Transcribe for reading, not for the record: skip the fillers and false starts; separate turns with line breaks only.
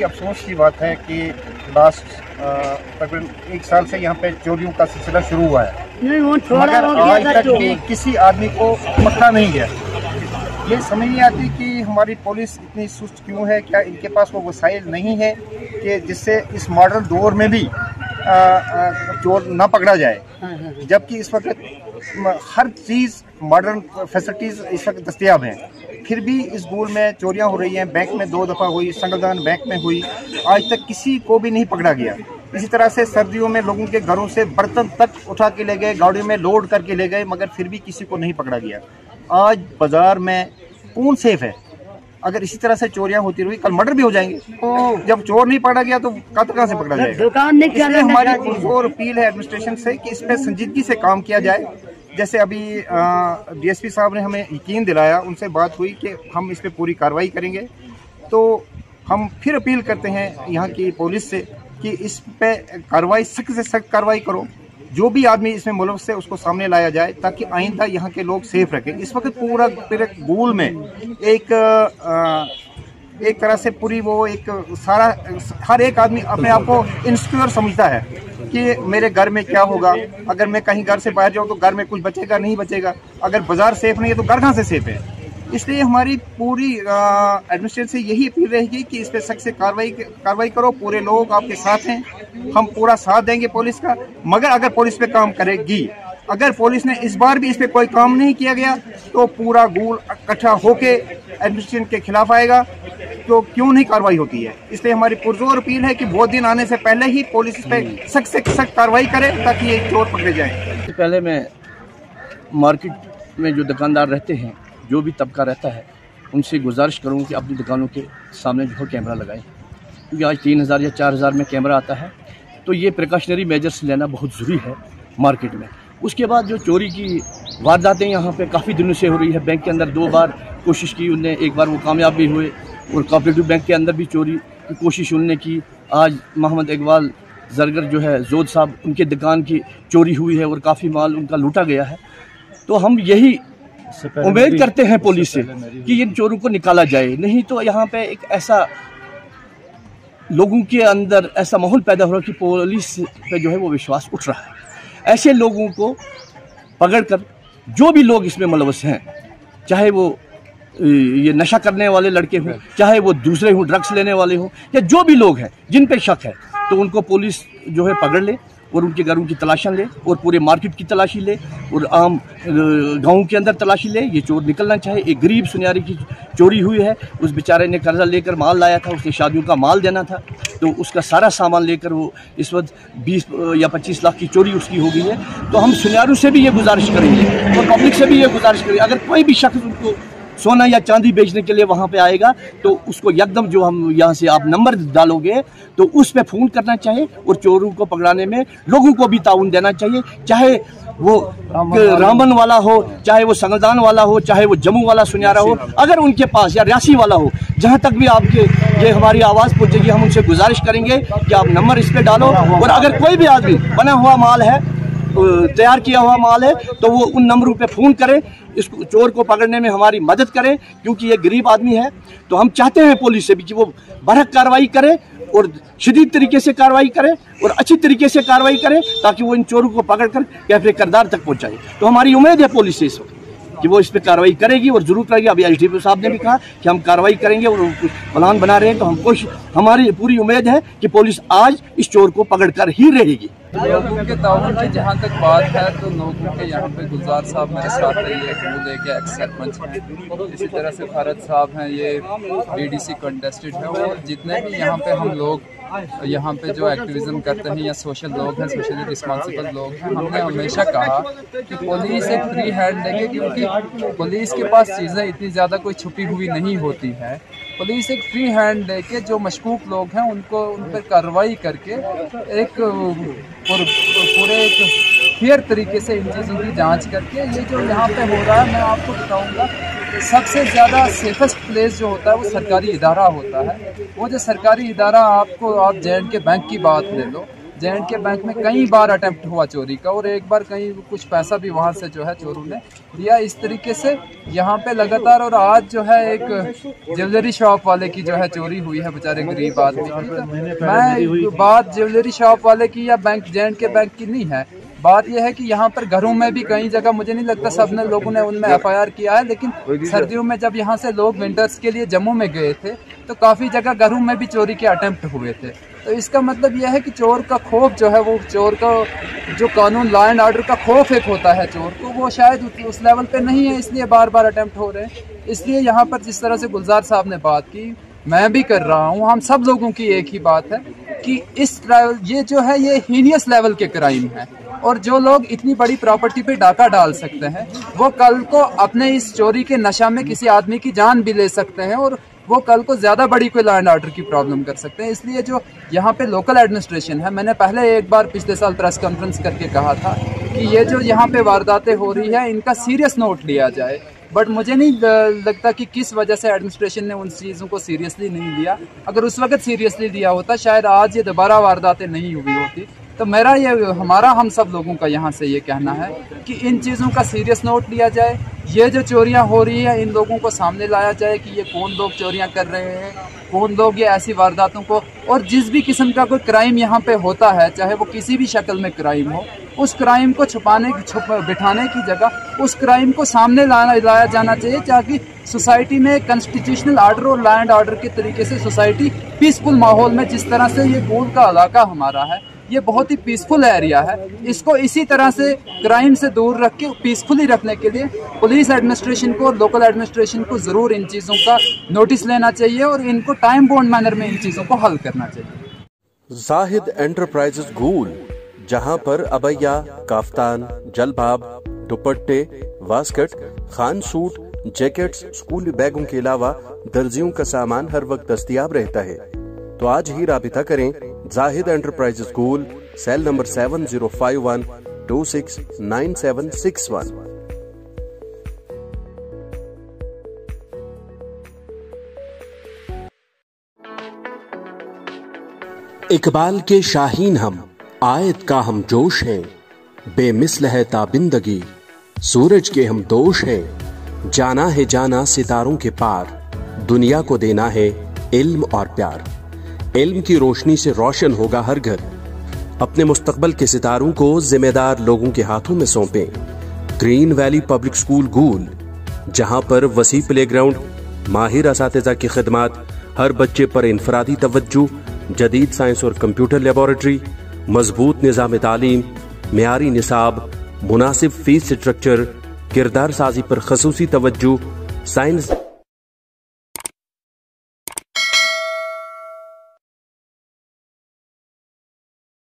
सी अफसोस की बात है कि लास्ट तकरीबन 1 साल से यहाँ पे चोरियों का सिलसिला शुरू हुआ है, मगर आज तक भी किसी आदमी को पकड़ा नहीं गया। ये समझ नहीं आती कि हमारी पुलिस इतनी सुस्त क्यों है। क्या इनके पास वो वसाइल नहीं है कि जिससे इस मॉडर्न दौर में भी चोर ना पकड़ा जाए, जबकि इस वक्त हर चीज़ मॉडर्न फैसिलिटीज़ इस वक्त दस्तयाब हैं, फिर भी इस गोल में चोरियां हो रही हैं। बैंक में 2 दफ़ा हुई, संगलदान बैंक में हुई, आज तक किसी को भी नहीं पकड़ा गया। इसी तरह से सर्दियों में लोगों के घरों से बर्तन तक उठा के ले गए, गाड़ियों में लोड करके ले गए, मगर फिर भी किसी को नहीं पकड़ा गया। आज बाजार में कौन सेफ है? अगर इसी तरह से चोरियां होती रही, कल मर्डर भी हो जाएंगे। जब चोर नहीं पकड़ा गया तो कहाँ से पकड़ा जाएगा? इसलिए हमारी पुरजोर अपील है एडमिनिस्ट्रेशन से कि इस पर संजीदगी से काम किया जाए। जैसे अभी डीएसपी साहब ने हमें यकीन दिलाया, उनसे बात हुई कि हम इस पर पूरी कार्रवाई करेंगे। तो हम फिर अपील करते हैं यहाँ की पुलिस से कि इस पे कार्रवाई, सख्त से सख्त कार्रवाई करो। जो भी आदमी इसमें मुलव्वस है उसको सामने लाया जाए ताकि आइंदा यहाँ के लोग सेफ रखें। इस वक्त पूरा गोल में एक तरह से पूरी वो एक सारा हर एक आदमी अपने आप को इनसिक्योर समझता है कि मेरे घर में क्या होगा, अगर मैं कहीं घर से बाहर जाऊँ तो घर में कुछ बचेगा नहीं बचेगा, अगर बाजार सेफ नहीं है तो घर कहाँ से सेफ है। इसलिए हमारी पूरी एडमिनिस्ट्रेशन से यही अपील रहेगी कि इस पर सख्त से कार्रवाई करो। पूरे लोग आपके साथ हैं, हम पूरा साथ देंगे पुलिस का। मगर अगर पुलिस पे काम करेगी, अगर पुलिस ने इस बार भी इस पे कोई काम नहीं किया गया तो पूरा गोल इकट्ठा होके एडमिनिस्ट्रेशन के खिलाफ आएगा। तो क्यों नहीं कार्रवाई होती है? इसलिए हमारी पुरजोर अपील है कि वो दिन आने से पहले ही पुलिस इस पे सख्त से सख्त कार्रवाई करे ताकि ये चोर पकड़े जाए।
पहले मैं मार्केट में जो दुकानदार रहते हैं, जो भी तबका रहता है, उनसे गुजारिश करूँ कि अपनी दुकानों के सामने जो है कैमरा लगाएं, क्योंकि आज 3000 या 4000 में कैमरा आता है। तो ये प्रिकॉशनरी मेजर्स लेना बहुत ज़रूरी है मार्केट में। उसके बाद जो चोरी की वारदातें यहाँ पे काफ़ी दिनों से हो रही है, बैंक के अंदर 2 बार कोशिश की उनने, एक बार वो कामयाब भी हुए, और कोऑपरेटिव बैंक के अंदर भी चोरी की कोशिश उनने की। आज मोहम्मद इकबाल जरगर जो है जोध साहब, उनके दुकान की चोरी हुई है और काफ़ी माल उनका लूटा गया है। तो हम यही उम्मीद करते हैं पुलिस से कि इन चोरों को निकाला जाए, नहीं तो यहाँ पे एक ऐसा लोगों के अंदर ऐसा माहौल पैदा हो रहा है कि पुलिस पे जो है वो विश्वास उठ रहा है। ऐसे लोगों को पकड़कर जो भी लोग इसमें मुलव्वस हैं, चाहे वो ये नशा करने वाले लड़के हों, चाहे वो दूसरे हों, ड्रग्स लेने वाले हों, या जो भी लोग हैं जिन पे शक है, तो उनको पुलिस जो है पकड़ ले और उनके घरों की तलाशियाँ ले और पूरे मार्केट की तलाशी ले और आम गाँव के अंदर तलाशी ले। ये चोर निकलना चाहे। एक गरीब सुनियारी की चोरी हुई है, उस बेचारे ने कर्जा लेकर माल लाया था, उसने शादियों का माल देना था, तो उसका सारा सामान लेकर वो इस वक्त 20 या 25 लाख की चोरी उसकी हो गई है। तो हम सुनियारों से भी ये गुजारिश करेंगे और पब्लिक से भी ये गुजारिश करेंगे, अगर कोई भी शख्स उनको सोना या चांदी बेचने के लिए वहाँ पे आएगा तो उसको एकदम जो हम यहाँ से आप नंबर डालोगे तो उस पे फ़ोन करना चाहिए और चोरों को पकड़ाने में लोगों को भी ताउन देना चाहिए, चाहे वो रामबन वाला हो, चाहे वो संगलदान वाला हो, चाहे वो जम्मू वाला सुनियारा हो, अगर उनके पास या रियासी वाला हो, जहाँ तक भी आपके ये हमारी आवाज़ पहुँचेगी, हम उनसे गुजारिश करेंगे कि आप नंबर इस पर डालो। और अगर कोई भी आदमी बना हुआ माल है, तैयार किया हुआ माल है, तो वो उन नंबरों पे फ़ोन करें, इस चोर को पकड़ने में हमारी मदद करें, क्योंकि ये गरीब आदमी है। तो हम चाहते हैं पुलिस से भी कि वो बरहक कार्रवाई करे और शदीद तरीके से कार्रवाई करे और अच्छी तरीके से कार्रवाई करे ताकि वो इन चोरों को पकड़कर कैफे करदार तक पहुंचाए। तो हमारी उम्मीद है पुलिस से इस वक्त कि वो इस पर कार्रवाई करेगी और ज़रूर करेगी। अभी एसडीपी साहब ने भी कहा कि हम कार्रवाई करेंगे और प्लान बना रहे हैं, तो हमारी पूरी उम्मीद है कि पुलिस आज इस चोर को पकड़कर ही रहेगी।
लोगों के ताउन की जहाँ तक बात है तो लोगों के यहाँ पे गुलजार साहब मेरे साथ रही है, वो लेके एक्स सरपंच हैं, इसी तरह से भारत साहब हैं, ये बीडीसी कंटेस्टेड है, और जितने भी यहाँ पे हम लोग यहाँ पे जो एक्टिविज्म करते हैं या सोशल लोग हैं, सोशली रिस्पॉन्सिबल लोग हैं, हमने हमेशा कहा कि पुलिस एक फ्री हैंड देंगे, क्योंकि पुलिस के पास चीज़ें इतनी ज़्यादा कोई छुपी हुई नहीं होती है। पुलिस एक फ्री हैंड देके जो मशकूक लोग हैं उनको उन पर कार्रवाई करके एक पूरे एक फेयर तरीके से इन चीज़ों की जांच करके, ये जो यहाँ पे हो रहा है मैं आपको बताऊँगा, सबसे ज़्यादा सेफेस्ट प्लेस जो होता है वो सरकारी इदारा होता है। वो जो सरकारी इदारा, आप जे एंड के बैंक की बात ले लो, J&K बैंक में कई बार अटेम्प्ट हुआ चोरी का, और एक बार कहीं कुछ पैसा भी वहाँ से जो है चोरों ने लिया। इस तरीके से यहाँ पे लगातार, और आज जो है एक ज्वेलरी शॉप वाले की जो है चोरी हुई है, बेचारे गरीब आदमी की। तो मैं बात ज्वेलरी शॉप वाले की या बैंक J&K बैंक की नहीं है, बात यह है कि यहाँ पर घरों में भी कई जगह, मुझे नहीं लगता सबने लोगों ने उनमें FIR किया है, लेकिन सर्दियों में जब यहाँ से लोग विंटर्स के लिए जम्मू में गए थे तो काफ़ी जगह घरों में भी चोरी के अटेम्प्ट हुए थे। तो इसका मतलब यह है कि चोर का खौफ जो है, वो चोर का जो कानून लॉ एंड ऑर्डर का खौफ एक होता है चोर को, वो शायद उस लेवल पे नहीं है, इसलिए बार बार अटेम्प्ट हो रहे हैं। इसलिए यहाँ पर जिस तरह से गुलजार साहब ने बात की, मैं भी कर रहा हूँ, हम सब लोगों की एक ही बात है कि ये जो है ये हीनियस लेवल के क्राइम है, और जो लोग इतनी बड़ी प्रॉपर्टी पे डाका डाल सकते हैं वो कल को अपने इस चोरी के नशा में किसी आदमी की जान भी ले सकते हैं, और वो कल को ज़्यादा बड़ी कोई लॉ एंड ऑर्डर की प्रॉब्लम कर सकते हैं। इसलिए जो यहाँ पे लोकल एडमिनिस्ट्रेशन है, मैंने पहले एक बार पिछले साल प्रेस कॉन्फ्रेंस करके कहा था कि ये जो यहाँ पे वारदातें हो रही है इनका सीरियस नोट लिया जाए, बट मुझे नहीं लगता कि किस वजह से एडमिनिस्ट्रेशन ने उन चीज़ों को सीरियसली नहीं लिया। अगर उस वक्त सीरियसली लिया होता शायद आज ये दोबारा वारदातें नहीं हुई होती। तो हम सब लोगों का यहाँ से ये कहना है कि इन चीज़ों का सीरियस नोट लिया जाए। ये जो चोरियाँ हो रही हैं इन लोगों को सामने लाया जाए कि ये कौन लोग चोरियाँ कर रहे हैं, कौन लोग ये ऐसी वारदातों को, और जिस भी किस्म का कोई क्राइम यहाँ पे होता है, चाहे वो किसी भी शक्ल में क्राइम हो, उस क्राइम को बिठाने की जगह उस क्राइम को सामने लाया जाना चाहिए, ताकि सोसाइटी में कॉन्स्टिट्यूशनल ऑर्डर और लॉ एंड ऑर्डर के तरीके से सोसाइटी पीसफुल माहौल में, जिस तरह से ये गोल का इलाका हमारा है ये बहुत ही पीसफुल एरिया है, इसको इसी तरह से क्राइम से दूर रख के पीसफुली रखने के लिए पुलिस एडमिनिस्ट्रेशन को और लोकल एडमिनिस्ट्रेशन को ज़रूर इन चीज़ों का नोटिस लेना चाहिए और इनको टाइम बाउंड मैनर में इन चीज़ों को हल करना चाहिए।
जाहिद एंटरप्राइजेस गूल, जहां पर अबैया, काफ्तान, जलबाब, दुपट्टे, वास्कट, खान सूट, जैकेट्स, स्कूली बैगों के अलावा दर्जियों का सामान हर वक्त दस्तयाब रहता है। तो आज ही राबिता करें जाहिद एंटरप्राइजेस गूल, सेल नंबर 7051269761। इकबाल के शाहीन हम, आयत का हम जोश हैं, बेमिसल है ताबिंदगी, सूरज के हम दोष हैं, जाना है जाना सितारों के पार, दुनिया को देना है इल्म और प्यार। इल्म की रोशनी से रोशन होगा हर घर, अपने मुस्तकबल के सितारों को जिम्मेदार लोगों के हाथों में सौंपें। ग्रीन वैली पब्लिक स्कूल गूल, जहां पर वसी प्लेग्राउंड, माहिर असातिज़ा की खिदमात, हर बच्चे पर इनफरादी तवज्जो, जदीद साइंस और कंप्यूटर लेबोरेटरी, मजबूत निज़ाम तालीम, मियारी निसाब, मुनासिब फीस स्ट्रक्चर, किरदार साजी पर खसूसी तवज्जो, साइंस